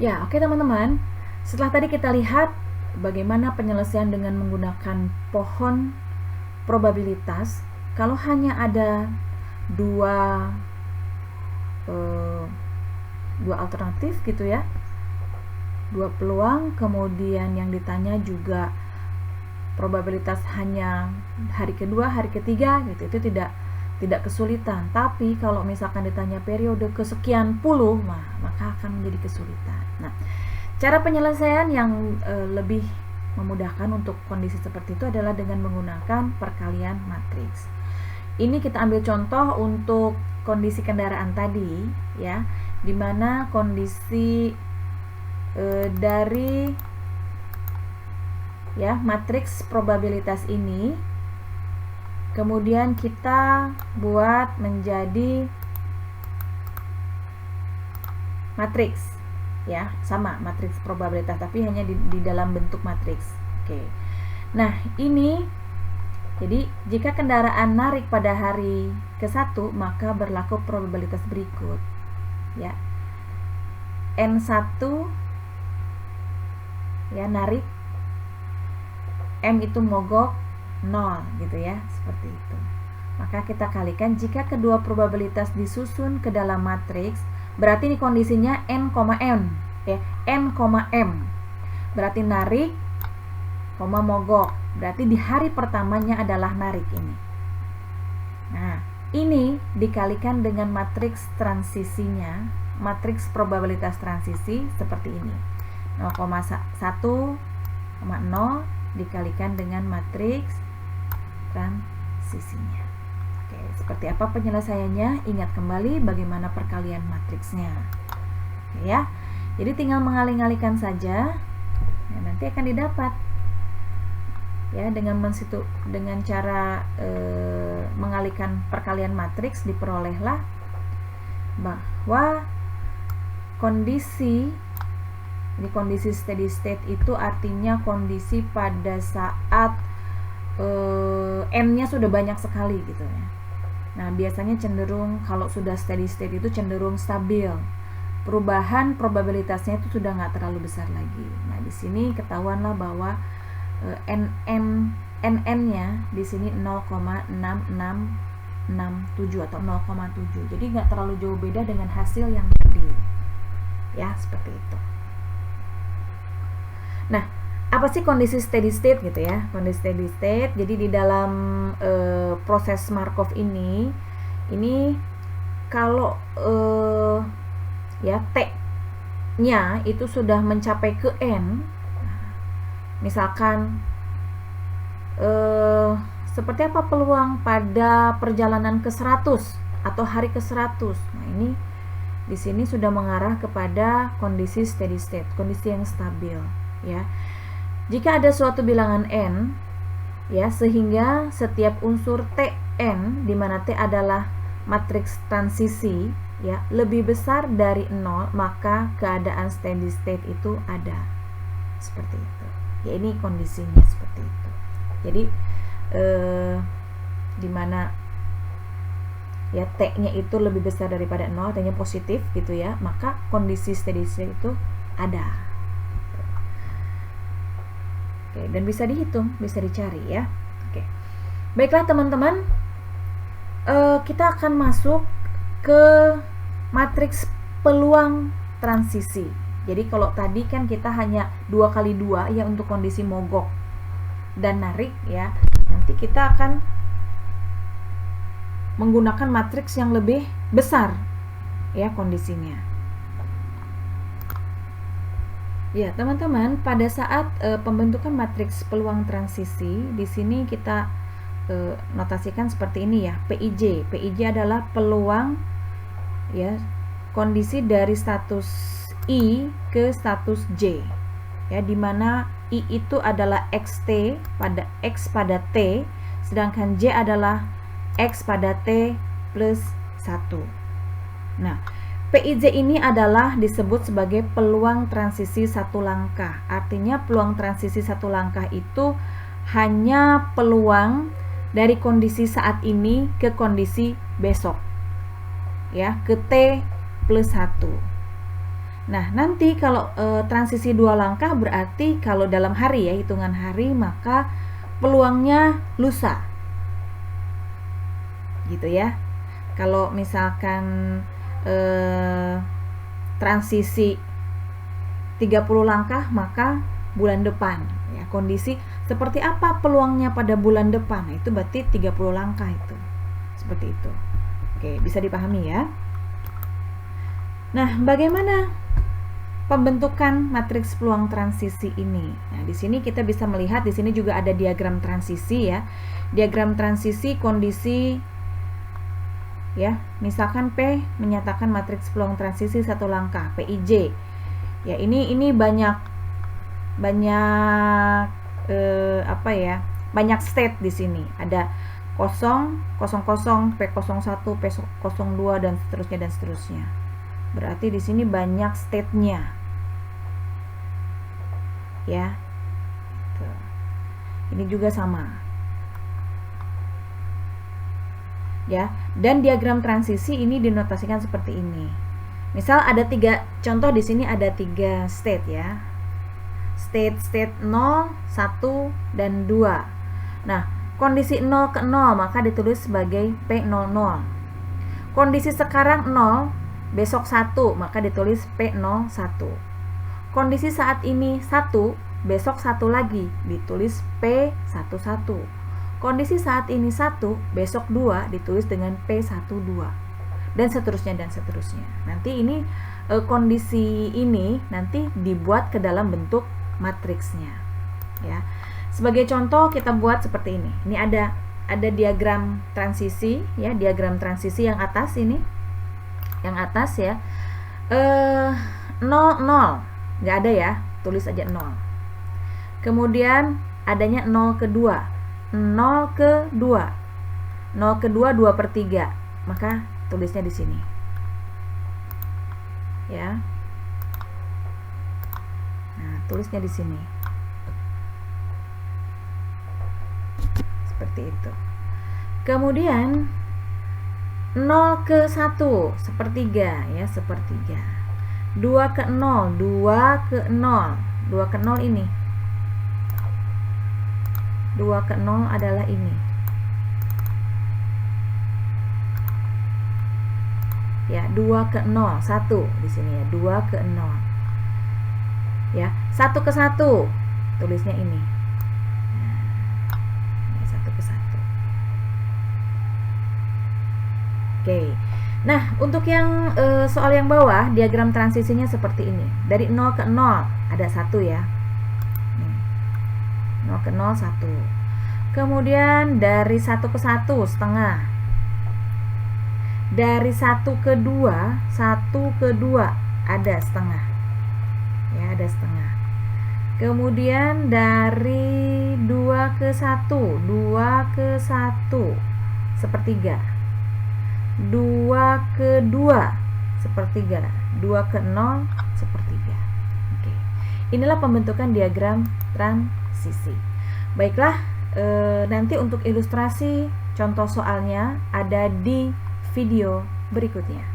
Ya, oke teman-teman. Setelah tadi kita lihat bagaimana penyelesaian dengan menggunakan pohon probabilitas, kalau hanya ada dua dua alternatif gitu ya, dua peluang, kemudian yang ditanya juga probabilitas hanya hari kedua, hari ketiga gitu, itu tidak kesulitan. Tapi kalau misalkan ditanya periode kesekian puluh, maka akan menjadi kesulitan. Nah, cara penyelesaian yang lebih memudahkan untuk kondisi seperti itu adalah dengan menggunakan perkalian matriks. Ini kita ambil contoh untuk kondisi kendaraan tadi ya, dimana kondisi dari ya matriks probabilitas ini kemudian kita buat menjadi matriks ya, sama matriks probabilitas tapi hanya di dalam bentuk matriks. Oke. Nah, ini jadi jika kendaraan narik pada hari ke-1 maka berlaku probabilitas berikut ya. N1 ya narik, M itu mogok 0 gitu ya, seperti itu. Maka kita kalikan jika kedua probabilitas disusun ke dalam matriks, berarti ini kondisinya N, M ya, N, M. Berarti narik, mogok. Berarti di hari pertamanya adalah narik ini. Nah, ini dikalikan dengan matriks transisinya, matriks probabilitas transisi seperti ini. 0,1, 0 dikalikan dengan matriks transisinya. Oke, seperti apa penyelesaiannya? Ingat kembali bagaimana perkalian matriksnya. Oke ya. Jadi tinggal mengalih-alihkan saja. Ya, nanti akan didapat. Ya, dengan cara mengalihkan perkalian matriks diperolehlah bahwa kondisi steady state itu artinya kondisi pada saat N-nya sudah banyak sekali gitu ya. Nah, biasanya cenderung kalau sudah steady state itu cenderung stabil. Perubahan probabilitasnya itu sudah nggak terlalu besar lagi. Nah, di sini ketahuanlah bahwa NN-nya di sini 0,6667 atau 0,7. Jadi nggak terlalu jauh beda dengan hasil yang tadi. Ya, seperti itu. Nah, apa sih kondisi steady state gitu ya? Kondisi steady state. Jadi di dalam proses Markov ini kalau ya T-nya itu sudah mencapai ke N, misalkan seperti apa peluang pada perjalanan ke 100 atau hari ke 100. Nah, ini di sini sudah mengarah kepada kondisi steady state, kondisi yang stabil ya. Jika ada suatu bilangan n ya, sehingga setiap unsur Tn di mana T adalah matriks transisi ya lebih besar dari 0, maka keadaan steady state itu ada. Seperti itu. Ya, ini kondisinya seperti itu. Jadi di mana ya T-nya itu lebih besar daripada 0, T-nya positif gitu ya, maka kondisi steady state itu ada. Oke, dan bisa dihitung, bisa dicari ya. Oke. Baiklah teman-teman, kita akan masuk ke matriks peluang transisi. Jadi kalau tadi kan kita hanya 2x2 ya untuk kondisi mogok dan narik ya. Nanti kita akan menggunakan matriks yang lebih besar ya kondisinya. Ya, teman-teman, pada saat pembentukan matriks peluang transisi, di sini kita notasikan seperti ini ya, PIJ. PIJ adalah peluang ya kondisi dari status I ke status J. Ya, di mana I itu adalah XT pada X pada T, sedangkan J adalah X pada T plus 1. Nah, PIJ ini adalah disebut sebagai peluang transisi satu langkah. Artinya peluang transisi satu langkah itu hanya peluang dari kondisi saat ini ke kondisi besok. Ya, ke T plus 1. Nah, nanti kalau transisi 2 langkah berarti kalau dalam hari ya, hitungan hari, maka peluangnya lusa. Gitu ya. Kalau misalkan transisi 30 langkah, maka bulan depan ya, kondisi seperti apa peluangnya pada bulan depan. Nah, itu berarti 30 langkah itu. Seperti itu. Oke, bisa dipahami ya. Nah, bagaimana pembentukan matriks peluang transisi ini? Nah, di sini kita bisa melihat, di sini juga ada diagram transisi ya. Diagram transisi kondisi ya. Misalkan P menyatakan matriks peluang transisi 1 langkah, PIJ. Ya, ini banyak apa ya? Banyak state di sini. Ada 0, 00, P01, P02 dan seterusnya. Berarti di sini banyak state-nya. Ya. Tuh. Ini juga sama. Ya, dan diagram transisi ini dinotasikan seperti ini. Misal ada 3 contoh, di sini ada 3 state ya. State 0, 1 dan 2. Nah, kondisi 0 ke 0 maka ditulis sebagai P00. Kondisi sekarang 0, besok 1 maka ditulis P01. Kondisi saat ini 1, besok 1 lagi ditulis P11. Kondisi saat ini 1, besok 2 ditulis dengan P12. Dan seterusnya. Nanti ini kondisi ini nanti dibuat ke dalam bentuk matriksnya. Ya. Sebagai contoh kita buat seperti ini. Ini ada diagram transisi ya, diagram transisi yang atas ini. Yang atas ya. 0 0. Nggak ada ya, tulis aja 0. Kemudian adanya 0 ke 2. 0 ke 2. 0 ke 2 2/3. Maka tulisnya di sini. Ya. Nah, tulisnya di sini. Seperti itu. Kemudian 0 ke 1 1/3 ya, 1/3. 2 ke 0 2 ke 0. 2 ke 0 ini. 2 ke 0 adalah ini. Ya, 2 ke 0, 1 di sini ya, 2 ke 0. Ya, 1 ke 1 tulisnya ini. Nah, 1 ke 1. Oke. Nah, untuk yang soal yang bawah, diagram transisinya seperti ini. Dari 0 ke 0 ada 1 ya. 0 ke 0 1. Kemudian dari 1 ke 1 setengah. Dari 1 ke 2, 1 ke 2 ada setengah. Ya, ada setengah. Kemudian dari 2 ke 1, 2 ke 1 1/3. 2 ke 2 1/3. 2 ke 0 1/3. Oke. Inilah pembentukan diagram transisi. Baiklah, nanti untuk ilustrasi contoh soalnya ada di video berikutnya.